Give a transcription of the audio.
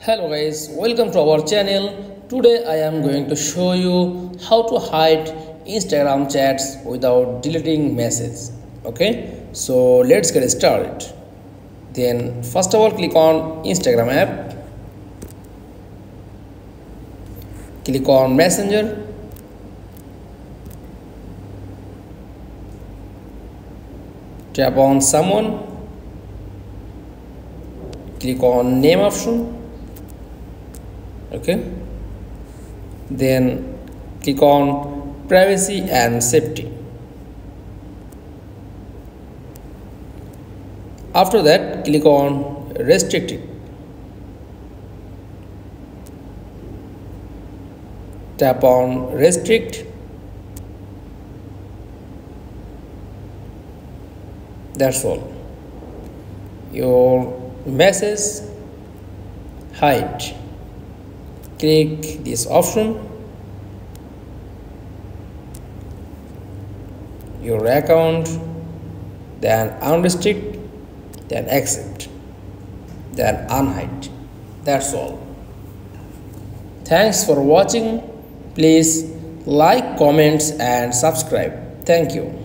Hello guys, welcome to our channel. Today I am going to show you how to hide Instagram chats without deleting messages. Okay, so let's get started. Then first of all, click on Instagram app, click on Messenger, tap on someone, click on name option. Okay, then click on privacy and safety. After that, click on restricted, tap on restrict. That's all. Your message hide. Click this option, your account, then unrestrict, then accept, then unhide. That's all. Thanks for watching. Please like, comments and subscribe. Thank you.